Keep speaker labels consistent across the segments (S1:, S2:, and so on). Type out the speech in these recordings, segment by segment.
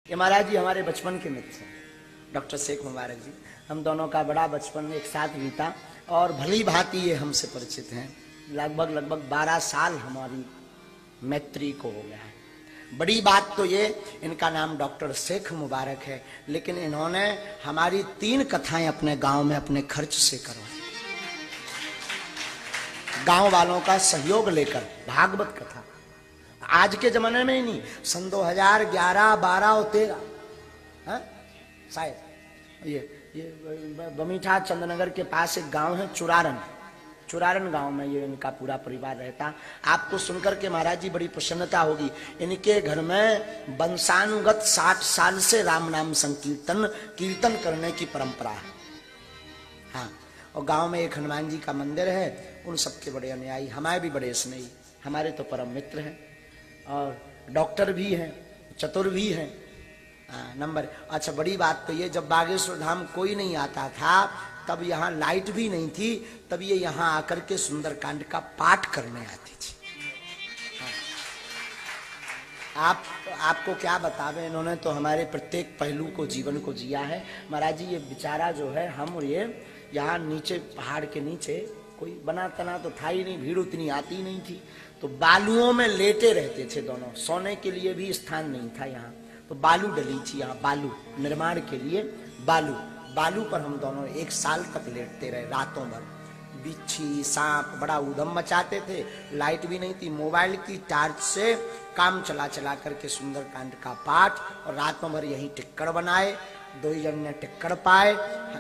S1: ये महाराज जी हमारे बचपन के मित्र हैं, डॉक्टर शेख मुबारक जी। हम दोनों का बड़ा बचपन एक साथ बीता और भली भांति ये हमसे परिचित हैं। लगभग 12 साल हमारी मैत्री को हो गया है। बड़ी बात तो ये, इनका नाम डॉक्टर शेख मुबारक है, लेकिन इन्होंने हमारी 3 कथाएं अपने गांव में अपने खर्च से करवाई, गांव वालों का सहयोग लेकर। भागवत कथा आज के जमाने में ही नहीं, सन 2011, 12 और 13 शायद ये बमीठा चंद्रनगर के पास एक गांव है चुरारन गांव में ये इनका पूरा परिवार रहता। आपको सुनकर के महाराज जी बड़ी प्रसन्नता होगी। इनके घर में वंशानुगत 60 साल से राम नाम संकीर्तन कीर्तन करने की परंपरा है। हाँ, और गांव में एक हनुमान जी का मंदिर है। उन सबके बड़े अनुयायी, हमारे भी बड़े स्नेही, हमारे तो परम मित्र हैं और डॉक्टर भी हैं, चतुर भी हैं। नंबर अच्छा, बड़ी बात तो ये, जब बागेश्वर धाम कोई नहीं आता था, तब यहाँ लाइट भी नहीं थी, तब ये यहाँ आकर के सुंदरकांड का पाठ करने आती थी। आपको क्या बतावे, इन्होंने तो हमारे प्रत्येक पहलू को, जीवन को जिया है। महाराज जी ये बेचारा जो है, हम और ये यहाँ नीचे पहाड़ के नीचे कोई बना तना तो था ही नहीं, भीड़ उतनी आती नहीं थी, तो बालुओं में लेटे रहते थे दोनों। सोने के लिए भी स्थान नहीं था यहाँ, तो बालू डली थी यहाँ, बालू निर्माण के लिए बालू पर हम दोनों 1 साल तक लेटते रहे, रातों भर। बिच्छी सांप बड़ा उधम मचाते थे, लाइट भी नहीं थी, मोबाइल की टार्च से काम चला करके सुंदरकांड का पाठ, और रातों भर यही टिक्कड़ बनाए। 2 जन ने टिक्कड़ पाए,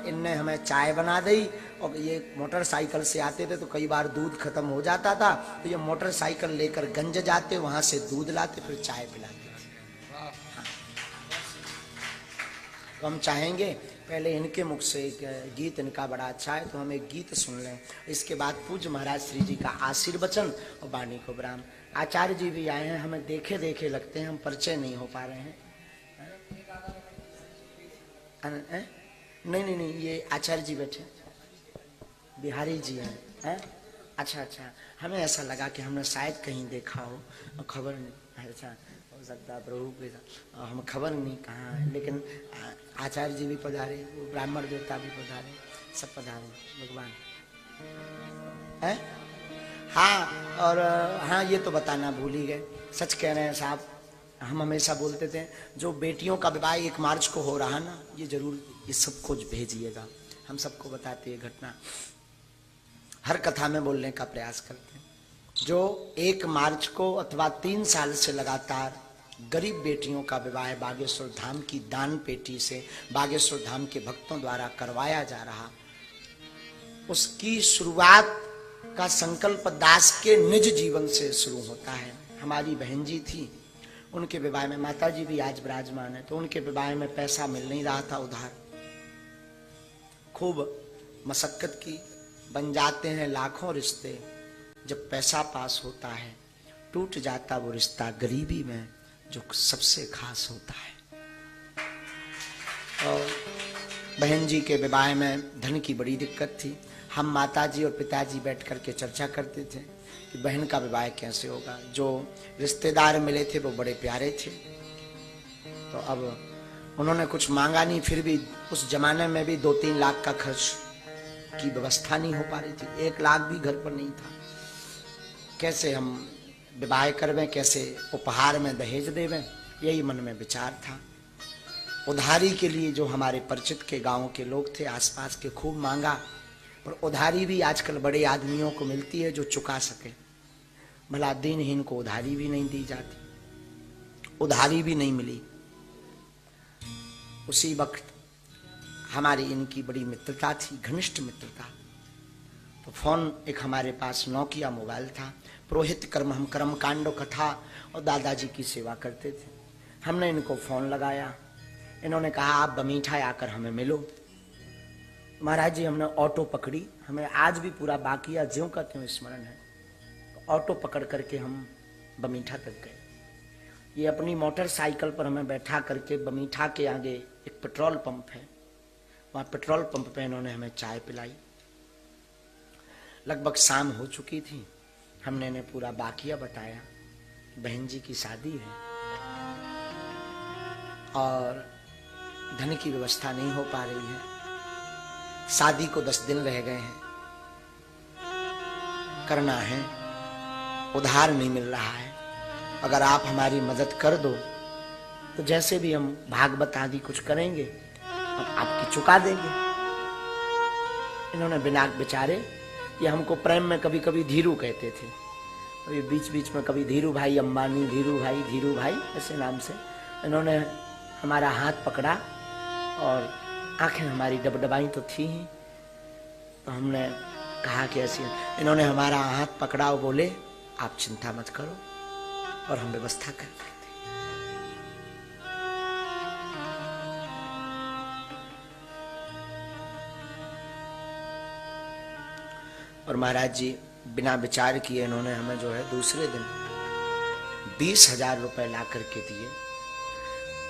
S1: इनने हमें चाय बना दी। और ये मोटरसाइकिल से आते थे तो कई बार दूध खत्म हो जाता था, तो ये मोटरसाइकिल लेकर गंज जाते, वहां से दूध लाते, फिर चाय पिलाते थे। हाँ। तो हम चाहेंगे पहले इनके मुख से एक गीत, इनका बड़ा अच्छा है, तो हम एक गीत सुन लें। इसके बाद पूज्य महाराज श्री जी का आशीर्वचन और वाणी को विराम। आचार्य जी भी आए हैं, हमें देखे देखे लगते हैं, हम परिचय नहीं हो पा रहे हैं। नहीं, ये आचार्य जी बैठे, बिहारी जी हैं। अच्छा, हमें ऐसा लगा कि हमने शायद कहीं देखा हो और खबर नहीं। ऐसा हो सकता प्रभु के, हम खबर नहीं कहाँ है, लेकिन आचार्य जी भी पधारे, ब्राह्मण देवता भी पधारे, सब पधारे भगवान है। हाँ, और हाँ ये तो बताना भूल ही गए, सच कह रहे हैं साहब। हम हमेशा बोलते थे जो बेटियों का विवाह 1 मार्च को हो रहा ना, ये जरूर ये सबको भेजिएगा, हम सबको बताते ये घटना, हर कथा में बोलने का प्रयास करते हैं। जो 1 मार्च को अथवा 3 साल से लगातार गरीब बेटियों का विवाह बागेश्वर धाम की दान पेटी से बागेश्वर धाम के भक्तों द्वारा करवाया जा रहा, उसकी शुरुआत का संकल्प दास के निज जीवन से शुरू होता है। हमारी बहन जी थी, उनके विवाह में, माता जी भी आज विराजमान है, तो उनके विवाह में पैसा मिल नहीं रहा था उधार, खूब मशक्कत की, बन जाते हैं लाखों रिश्ते, जब पैसा पास होता है टूट जाता वो रिश्ता गरीबी में जो सबसे खास होता है। और बहन जी के विवाह में धन की बड़ी दिक्कत थी। हम माता जी और पिताजी बैठ करके चर्चा करते थे कि बहन का विवाह कैसे होगा। जो रिश्तेदार मिले थे वो बड़े प्यारे थे, तो अब उन्होंने कुछ मांगा नहीं, फिर भी उस जमाने में भी 2-3 लाख का खर्च की व्यवस्था नहीं हो पा रही थी, 1 लाख भी घर पर नहीं था। कैसे हम विवाह करवें, कैसे उपहार में दहेज देवें, यही मन में विचार था। उधारी के लिए जो हमारे परिचित के गांव के लोग थे, आसपास के, खूब मांगा, पर उधारी भी आजकल बड़े आदमियों को मिलती है जो चुका सके, भला दीनहीन को उधारी भी नहीं दी जाती, उधारी भी नहीं मिली। उसी वक्त हमारी इनकी बड़ी मित्रता थी, घनिष्ठ मित्रता, तो फोन एक हमारे पास नोकिया मोबाइल था, पुरोहित कर्म, हम कर्मकांड कथा और दादाजी की सेवा करते थे। हमने इनको फोन लगाया, इन्होंने कहा आप बमीठा आकर हमें मिलो। महाराज जी हमने ऑटो पकड़ी, हमें आज भी पूरा बाकिया ज्यों का त्यों स्मरण है। तो ऑटो पकड़ करके हम बमीठा तक गए। ये अपनी मोटरसाइकिल पर हमें बैठा करके बमीठा के आगे एक पेट्रोल पंप है, वहां पेट्रोल पंप पे इन्होंने हमें चाय पिलाई। लगभग शाम हो चुकी थी, हमने इन्हें पूरा बाकिया बताया, बहन जी की शादी है और धन की व्यवस्था नहीं हो पा रही है। शादी को 10 दिन रह गए हैं, करना है, उधार नहीं मिल रहा है। अगर आप हमारी मदद कर दो तो जैसे भी हम भागवत आदि कुछ करेंगे हम आपकी चुका देंगे। इन्होंने बिना बेचारे, ये हमको प्रेम में कभी कभी धीरू कहते थे, और ये बीच बीच में कभी धीरू भाई अंबानी, धीरू भाई ऐसे नाम से इन्होंने हमारा हाथ पकड़ा और आंखें हमारी डबडबाई तो थी ही। तो हमने कहा कि ऐसी, इन्होंने हमारा हाथ पकड़ा और बोले आप चिंता मत करो और हम व्यवस्था कर देते। और महाराज जी बिना विचार किए इन्होंने हमें जो है दूसरे दिन 20,000 रुपए ला करके दिए।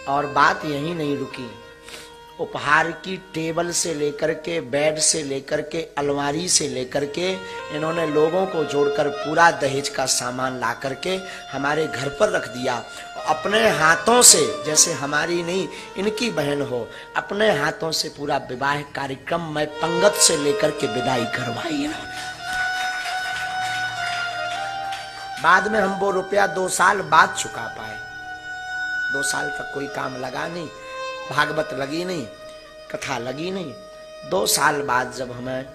S1: और बात यही नहीं रुकी, उपहार की टेबल से लेकर के, बेड से लेकर के, अलमारी से लेकर के इन्होंने लोगों को जोड़कर पूरा दहेज का सामान ला करके हमारे घर पर रख दिया। अपने हाथों से, जैसे हमारी नहीं इनकी बहन हो, अपने हाथों से पूरा विवाह कार्यक्रम में पंगत से लेकर के विदाई करवाई इन्होंने। बाद में हम वो रुपया 2 साल बाद चुका पाए। 2 साल तक कोई काम लगा नहीं, भागवत लगी नहीं, कथा लगी नहीं। 2 साल बाद जब हमें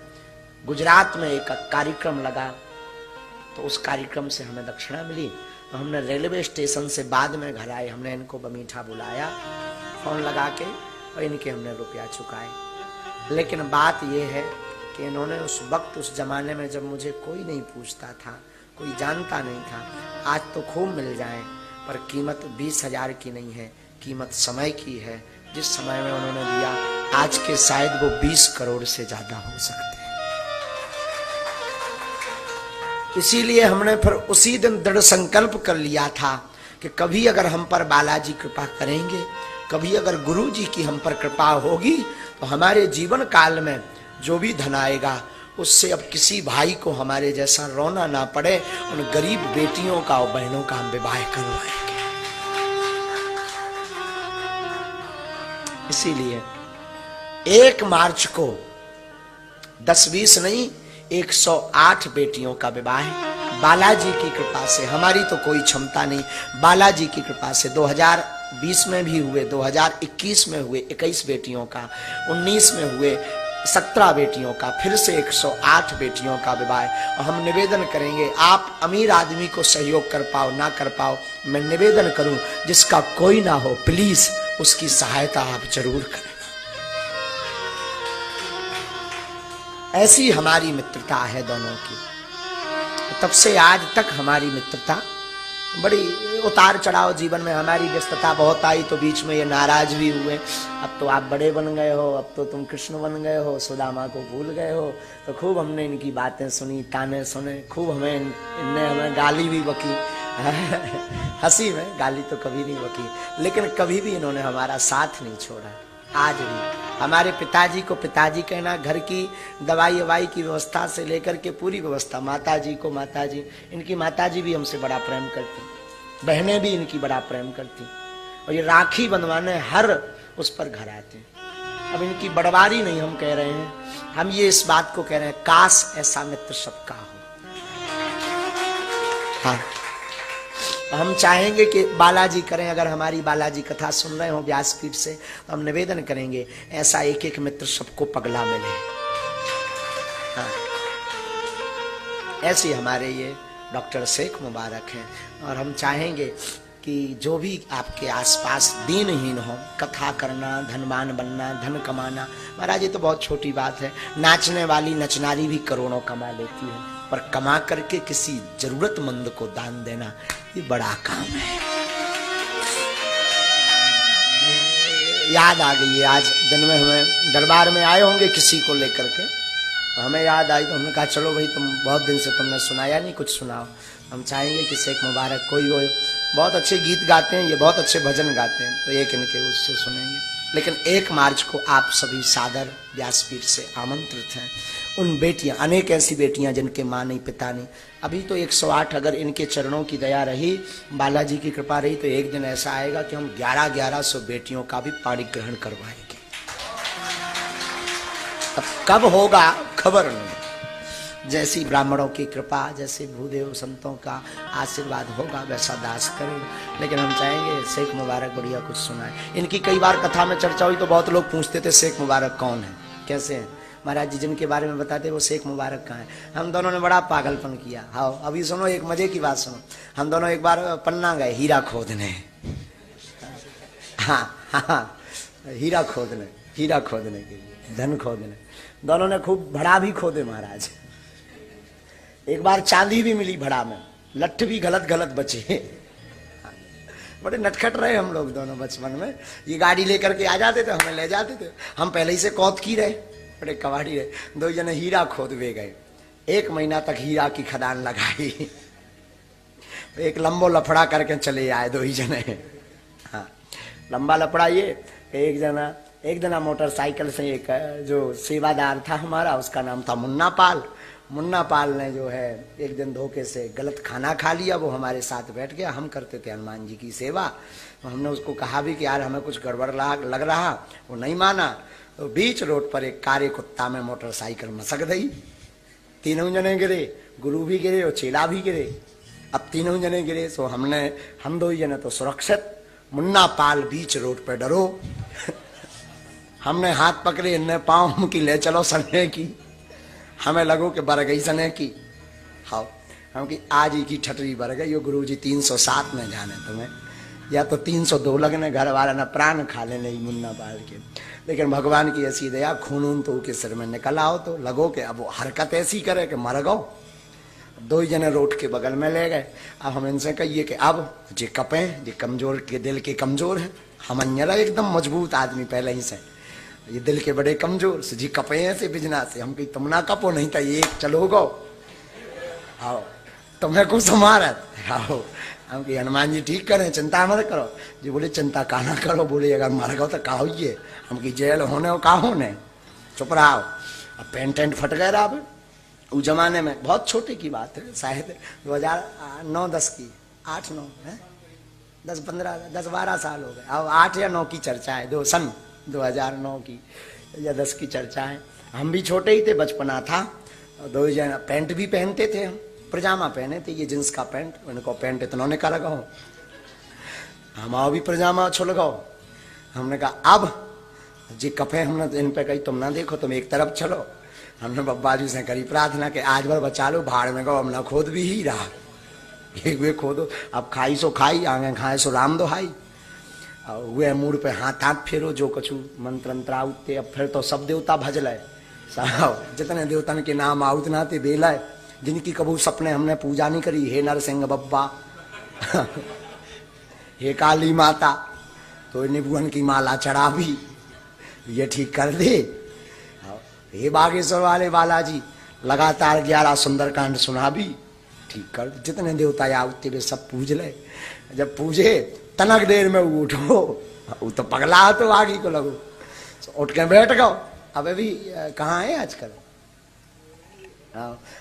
S1: गुजरात में एक कार्यक्रम लगा तो उस कार्यक्रम से हमें दक्षिणा मिली। तो हमने रेलवे स्टेशन से बाद में घर आए, हमने इनको बमीठा बुलाया फोन लगा के और इनके हमने रुपया चुकाए। लेकिन बात यह है कि इन्होंने उस वक्त, उस जमाने में जब मुझे कोई नहीं पूछता था, कोई जानता नहीं था, आज तो खूब मिल जाए, पर कीमत 20,000 की नहीं है, कीमत समय की है। जिस समय में उन्होंने दिया आज के शायद वो 20 करोड़ से ज्यादा हो सकते हैं। इसीलिए हमने फिर उसी दिन दृढ़ संकल्प कर लिया था कि कभी अगर हम पर बालाजी कृपा करेंगे, कभी अगर गुरु जी की हम पर कृपा होगी तो हमारे जीवन काल में जो भी धन आएगा उससे अब किसी भाई को हमारे जैसा रोना ना पड़े। उन गरीब बेटियों का और बहनों का हम विवाह करवाएंगे। इसीलिए 1 मार्च को 10-20 नहीं 108 बेटियों का विवाह बालाजी की कृपा से, हमारी तो कोई क्षमता नहीं, बालाजी की कृपा से 2020 में भी हुए, 2021 में हुए 21 बेटियों का, 19 में हुए 17 बेटियों का, फिर से 108 बेटियों का विवाह। और हम निवेदन करेंगे, आप अमीर आदमी को सहयोग कर पाओ ना कर पाओ, मैं निवेदन करूं जिसका कोई ना हो प्लीज उसकी सहायता आप जरूर करें। ऐसी हमारी मित्रता है दोनों की। तब से आज तक हमारी मित्रता, बड़ी उतार चढ़ाव जीवन में हमारी व्यस्तता बहुत आई, तो बीच में ये नाराज भी हुए, अब तो आप बड़े बन गए हो, अब तो तुम कृष्ण बन गए हो, सुदामा को भूल गए हो। तो खूब हमने इनकी बातें सुनी, ताने सुने, खूब इनने हमें गाली भी बकी हंसी में, गाली तो कभी नहीं बकी, लेकिन कभी भी इन्होंने हमारा साथ नहीं छोड़ा। आज भी हमारे पिताजी को पिताजी कहना, घर की दवाई ववाई की व्यवस्था से लेकर के पूरी व्यवस्था, माताजी को माताजी, इनकी माताजी भी हमसे बड़ा प्रेम करती, बहनें भी इनकी बड़ा प्रेम करती, और ये राखी बंधवाने हर उस पर घर आते। अब इनकी बड़वारी नहीं हम कह रहे हैं, हम ये इस बात को कह रहे हैं, काश ऐसा मित्र सबका हो। हाँ, हम चाहेंगे कि बालाजी करें, अगर हमारी बालाजी कथा सुन रहे हो व्यासपीठ से, तो हम निवेदन करेंगे ऐसा एक एक मित्र सबको पगला मिले। हाँ, ऐसे हमारे ये डॉक्टर शेख मुबारक हैं, और हम चाहेंगे कि जो भी आपके आसपास दीनहीन हो, कथा करना, धनवान बनना, धन कमाना, महाराज ये तो बहुत छोटी बात है। नाचने वाली नचनारी भी करोड़ों कमा लेती है, पर कमा करके किसी जरूरतमंद को दान देना ये बड़ा काम है। याद आ गई है, आज दिन में हमें दरबार में आए होंगे किसी को लेकर के, तो हमें याद आई, तो हमने कहा चलो भाई तुम बहुत दिन से तुमने सुनाया नहीं, कुछ सुनाओ। हम चाहेंगे कि शेख मुबारक कोई हो, बहुत अच्छे गीत गाते हैं, ये बहुत अच्छे भजन गाते हैं, तो एक इनके उससे सुनेंगे। लेकिन 1 मार्च को आप सभी सादर व्यासपीठ से आमंत्रित हैं। उन बेटियां, अनेक ऐसी बेटियां जिनके माँ नहीं पिता नहीं, अभी तो 108, अगर इनके चरणों की दया रही, बालाजी की कृपा रही, तो एक दिन ऐसा आएगा कि हम 1100 बेटियों का भी पाणी ग्रहण करवाएंगे। अब कब होगा खबर नहीं। जैसी ब्राह्मणों की कृपा, जैसे भूदेव संतों का आशीर्वाद होगा वैसा दास करेगा। लेकिन हम चाहेंगे शेख मुबारक बढ़िया कुछ सुनाए। इनकी कई बार कथा में चर्चा हुई तो बहुत लोग पूछते थे शेख मुबारक कौन है, कैसे हैं। महाराज जी जिनके बारे में बताते वो शेख मुबारक कहाँ है। हम दोनों ने बड़ा पागलपन किया। हाँ अभी सुनो एक मजे की बात सुनो। हम दोनों एक बार पन्ना गए हीरा खोदने। हाँ हाँ हीरा खोदने के लिए, धन खोदने। दोनों ने खूब भड़ा भी खोदे महाराज। एक बार चांदी भी मिली भड़ा में, लट्ठ भी गलत बचे। बड़े नटखट रहे हम लोग दोनों बचपन में। ये गाड़ी लेकर के आ जाते थे, हमें ले जाते थे। हम पहले ही से कौत की रहे, बड़े कवाड़ी रहे। 2 जने हीरा खोदवे गए। 1 महीना तक हीरा की खदान लगाई। एक लंबो लफड़ा करके चले आए 2 ही जने। हाँ लंबा लफड़ा ये। एक जना मोटरसाइकिल से, एक जो सेवादार था हमारा, उसका नाम था मुन्ना पाल। मुन्ना पाल ने जो है एक दिन धोखे से गलत खाना खा लिया। वो हमारे साथ बैठ गया। हम करते थे हनुमान जी की सेवा। तो हमने उसको कहा भी कि यार हमें कुछ गड़बड़ लग रहा। वो नहीं माना। तो बीच रोड पर एक कारे कुत्ता में मोटरसाइकिल मसक गई। 3 जने गिरे, गुरु भी गिरे और चेला भी गिरे। अब 3 जने गिरे। सो हम 2 ही जने तो सुरक्षित। मुन्ना पाल बीच रोड पे डरो। हमने हाथ पकड़े, इनने पाँव की ले चलो सने की। हमें लगो कि बर गई सने की। हाँ हम कि आज ही की ठटरी बर गई। यो गुरु जी 307 में जाने तुम्हें, या तो 302 लगने, घर वाला न प्राण खा ले नहीं मुन्ना पाल के। लेकिन भगवान की ऐसी दया, खून तो के सिर में निकल आओ तो लगो कि अब वो हरकत ऐसी करे कि मर गो। 2 जने रोड के बगल में ले गए। अब हम इनसे कहिए कि अब जे कपे, जे कमजोर के दिल के कमजोर है। हम अन्यरा एकदम मजबूत आदमी पहले ही से, ये दिल के बड़े कमजोर से जी कपे से बिजना से। हम कही तुम ना कपो नहीं तो ये चलो गो। आओ तुम्हें कुछ मारत। आओ हम कही हनुमान जी ठीक करें, चिंता मत करो। जी बोले चिंता काना करो। बोले अगर मर गो तो का होइए। हम की जेल होने हो का होने, चुप रहो। अब पेंटेंट फट गए। अब उस जमाने में बहुत छोटे की बात है, शायद 2009-10 की, 8-9 है, 10-12 साल हो गए। अब 8 या 9 की चर्चा है। सन 2009 की या 10 की चर्चा है। हम भी छोटे ही थे, बचपना था। 2 जन पैंट भी पहनते थे। हम पजामा पहने थे, ये जींस का पैंट। उनको पैंट इतना ने का लगाओ, हम भी पजामा अच्छो लगाओ। हमने कहा अब जी कपे, हमने इन पे कही तुम ना देखो, तुम एक तरफ चलो। हमने बब्बा जी से करी प्रार्थना कि आज भर बचा लो, भाड़ में गो हम ना खोद भी ही रहा। एक वे खोदो, अब खाई सो खाई, आगे खाए सो राम दोहाई। वे मूड पे हाथ फेरो, जो कछु मंत्र अंतर आउते। अब फिर तो सब देवता भज लाए साहब, जितने देवतन के नाम आउत नाते बेलाए, जिनकी कबू सपने हमने पूजा नहीं करी। हे नरसिंह बब्बा, हे काली माता, तो निभुवन की माला चढ़ा भी, ये ठीक कर दे। हे बागेश्वर वाले बालाजी, लगातार 11 सुंदरकांड सुना भी, ठीक कर। जितने देवता आउते वे सब पूज ले। जब पूजे तनक देर में उठो, वो तो पगला तो आगे को लगो। उठ के बैठ गो। अब अभी कहाँ है आजकल।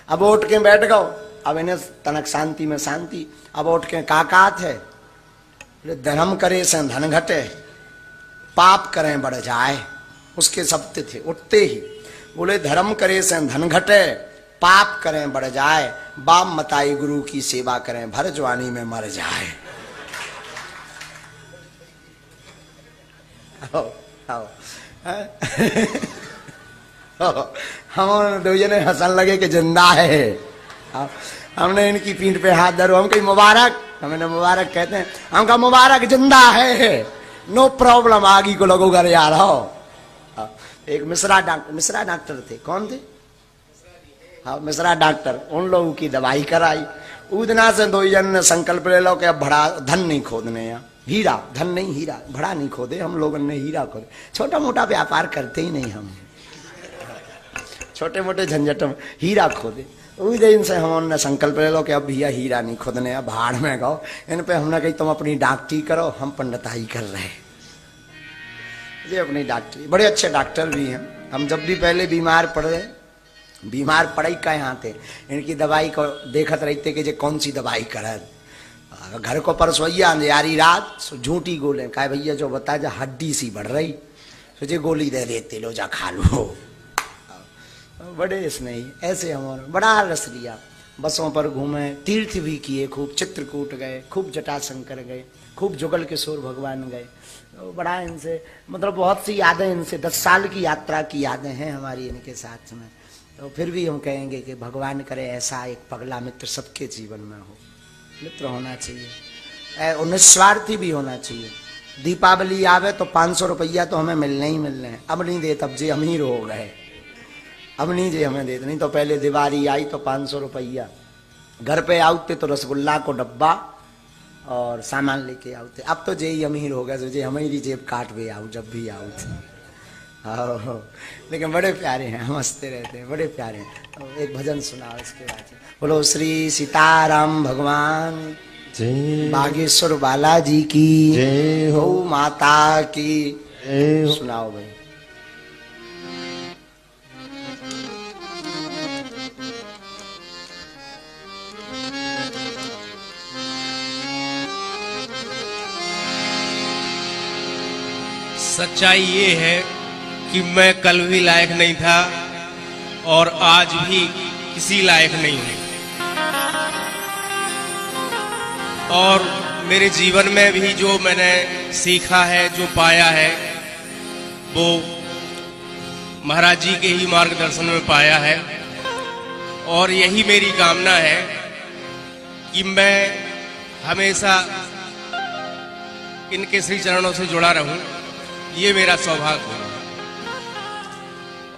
S1: अब उठ के बैठ गो। अब इन्हें तनक शांति में शांति। अब उठ के काकात है, धर्म करे से धन घटे, पाप करें बढ़ जाए। उसके शब्द थे उठते ही। बोले धर्म करे से धन घटे, पाप करें बढ़ जाए, बाप मताई गुरु की सेवा करें, भर जवानी में मर जाए। हम 2 जने हंसन लगे कि जिंदा है। हमने इनकी पीठ पे हाथ धरो। हम कही मुबारक, हमें मुबारक कहते हैं। हम कहा मुबारक जिंदा है, नो प्रॉब्लम, आगे को लगो घर यार हो। एक मिश्रा डॉक्टर थे। कौन थे? हाँ मिश्रा डॉक्टर। उन लोगों की दवाई कराई। उदना से 2 जन ने संकल्प ले लो कि अब भड़ा धन नहीं खोदने, यहाँ हीरा, धन नहीं हीरा, भड़ा नहीं खोदे। हम लोगों ने हीरा खोदे। छोटा मोटा व्यापार करते ही नहीं हम, छोटे मोटे झंझट में हीरा खोदे। उस दिन से हमने संकल्प ले लो कि अब भैया हीरा नहीं खोदने, अब भाड़ में गो। इन पे हमने कही तुम अपनी डॉक्टरी करो, हम पंडिताई कर रहे। ये अपनी डॉक्टरी, बड़े अच्छे डॉक्टर भी हैं। हम जब भी पहले बीमार पड़े बीमार पड़ई का यहाँ थे, इनकी दवाई को देखत रहते कि जे कौन सी दवाई करत। घर को परसोइया अंधियारी रात झूठी गोले कहा भैया जो बता जा हड्डी सी बढ़ रही, सोचे गोली दे देते लो जा खा लो। बड़े स्नेही ऐसे हम बड़ा रस लिया, बसों पर घूमे, तीर्थ भी किए, खूब चित्रकूट गए, खूब जटाशंकर गए, खूब जुगल किशोर भगवान गए। तो बड़ा इनसे मतलब बहुत सी यादें, इनसे 10 साल की यात्रा की यादें हैं हमारी इनके साथ में। तो फिर भी हम कहेंगे कि भगवान करे ऐसा एक पगला मित्र सबके जीवन में हो। मित्र होना चाहिए और निस्वार्थी भी होना चाहिए। दीपावली आवे तो 500 रुपया तो हमें मिलने ही मिलने हैं। अब नहीं दे तब जे अमीर हो गए, अब नहीं जे हमें देते, नहीं तो पहले दिवाली आई तो 500 रुपया घर पे आउते तो रसगुल्ला को डब्बा और सामान लेके आउते। अब तो जे ही अमीर हो गए तो जे हमारी जेब काट भी आऊ जब भी आऊ। लेकिन बड़े प्यारे हैं, हम हंसते रहते हैं, बड़े प्यारे हैं। एक भजन सुनाओ इसके बाद। बोलो श्री सीताराम भगवान बागेश्वर बालाजी की जय हो, माता की जय हो। सुनाओ भाई।
S2: सच्चाई ये है कि मैं कल भी लायक नहीं था और आज भी किसी लायक नहीं हूं। और मेरे जीवन में भी जो मैंने सीखा है, जो पाया है, वो महाराज जी के ही मार्गदर्शन में पाया है। और यही मेरी कामना है कि मैं हमेशा इनके श्री चरणों से जुड़ा रहूं। ये मेरा सौभाग्य है।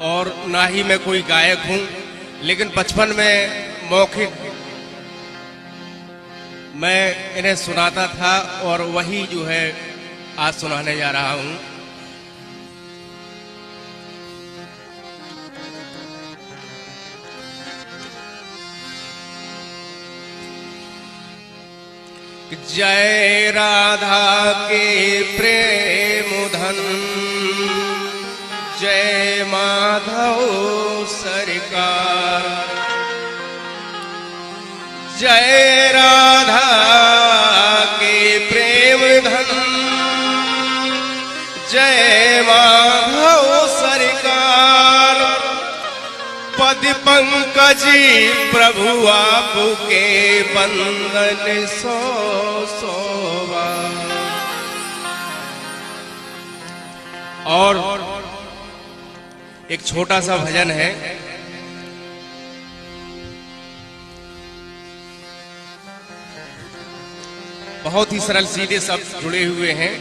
S2: और ना ही मैं कोई गायक हूं, लेकिन बचपन में मौखिक मैं इन्हें सुनाता था और वही जो है आज सुनाने जा रहा हूं। जय राधा के प्रेम धन, जय माधव सरकार। जय राधा के प्रेम धन, जय माधव सरकार। पद पंकज प्रभु आपके बंदन सो सोवा। और एक छोटा सा भजन है। बहुत ही सरल सीधे शब्द जुड़े हुए हैं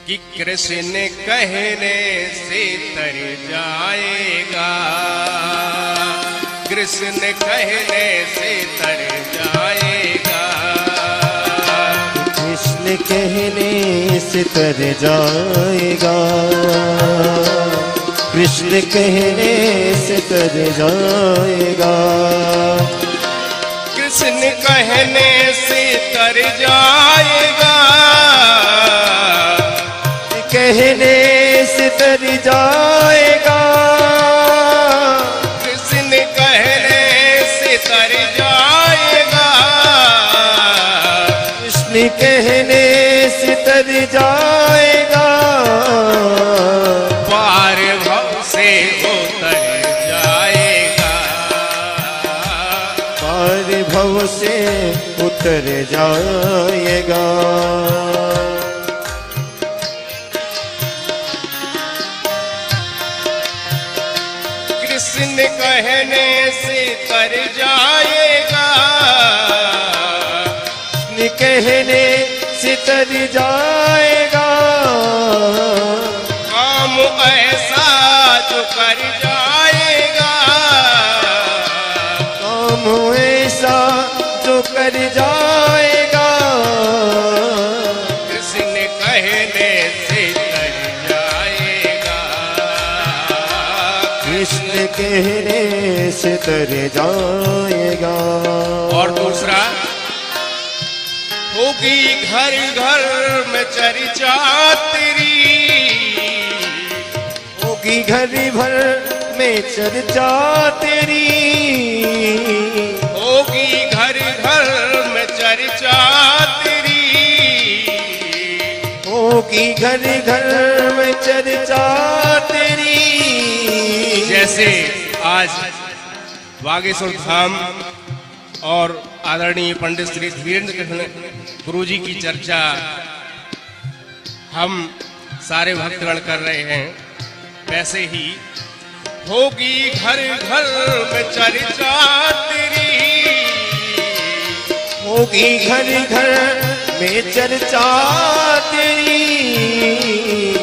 S2: कि कृष्ण कहने से तर जाएगा, कृष्ण कहने से तर जाएगा,
S3: कृष्ण कहने से तर जाएगा, कृष्ण कहने से तर जाएगा,
S2: कृष्ण कहने से तर जाएगा,
S3: कहने से तर जाएगा,
S2: कृष्ण कहने से तर जाएगा,
S3: कृष्ण कहने से तर जाएगा,
S2: पार भव से उतर जाएगा,
S3: पार भव से उतर जाएगा।
S2: कृष्ण कहने से तर जाएगा,
S3: कृष्ण कहने से तर जाएगा,
S2: काम ऐसा जो कर जाएगा,
S3: काम ऐसा जो कर जाएगा,
S2: कृष्ण कहने से तर जाएगा,
S3: कृष्ण कहने से तर जाएगा।
S2: और दूसरा, होगी घर घर में चर्चा तेरी,
S3: होगी घर भर में चर्चा तेरी,
S2: होगी घर घर में चर्चा तेरी,
S3: होगी घर घर में चर्चा तेरी।
S2: जैसे आज बागेश्वर धाम और आदरणीय पंडित श्री धीरेन्द्र कृष्ण गुरु जी की चर्चा हम सारे भक्तगण कर रहे हैं, वैसे ही होगी घर घर में चर्चा तेरी,
S3: होगी घर घर में चर्चा तेरी।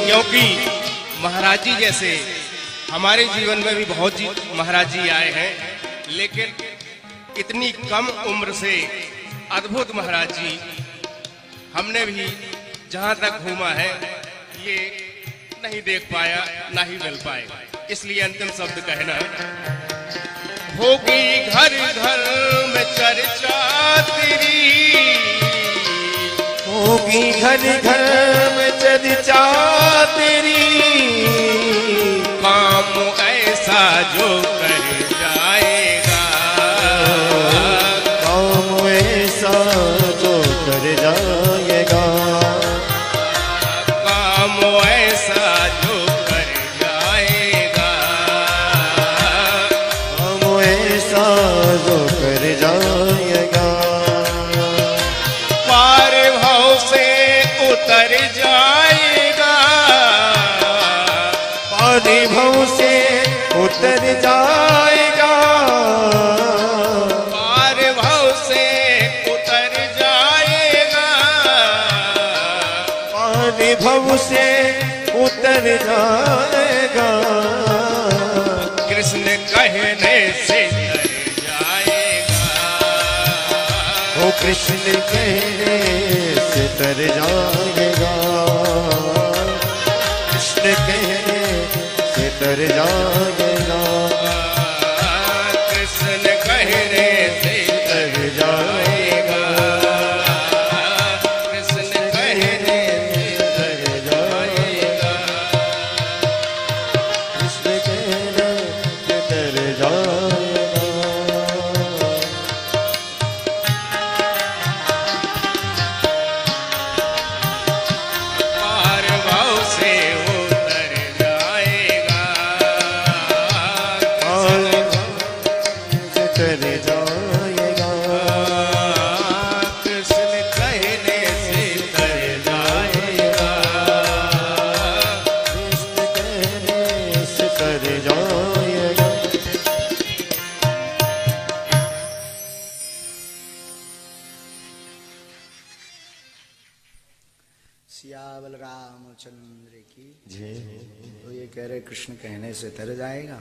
S2: क्योंकि महाराज जी जैसे हमारे जीवन में भी बहुत जी महाराज जी आए हैं, लेकिन इतनी कम उम्र से अद्भुत महाराज जी हमने भी जहां तक घूमा है ये नहीं देख पाया, ना ही मिल पाए। इसलिए अंतिम शब्द कहना, होगी घर घर में चर्चा तेरी,
S3: होगी घर घर में चर्चा तेरी।
S2: काम ऐसा जो कर जाएगा,
S3: काम ऐसा जो कर जाएगा,
S2: काम ऐसा जो कर जाएगा,
S3: काम ऐसा जो कर जाएगा।
S2: पार भाव से उतर जाएगा,
S3: पानी भव से उतर जाएगा,
S2: पार भाव से उतर जाएगा,
S3: पानी भव से उतर जाएगा।
S2: कृष्ण कहने से तर जाएगा,
S3: वो कृष्ण कहने से तर जाएगा, कृष्ण कहने से तर जाएगा,
S2: कृष्ण कहने से
S3: तर जाएगा,
S2: कृष्ण कहने से
S3: तर जाएगा, कृष्ण कहने से तर जाएगा।
S2: पार भाव से उतर जाएगा,
S3: और से तर जाएगा,
S2: कृष्ण कहने से तर जाएगा,
S3: कृष्ण कहने से तर जाएगा।
S1: सियावल रामचंद्र की।
S3: जय।
S1: तो ये कह रहे कृष्ण कहने से तर जाएगा।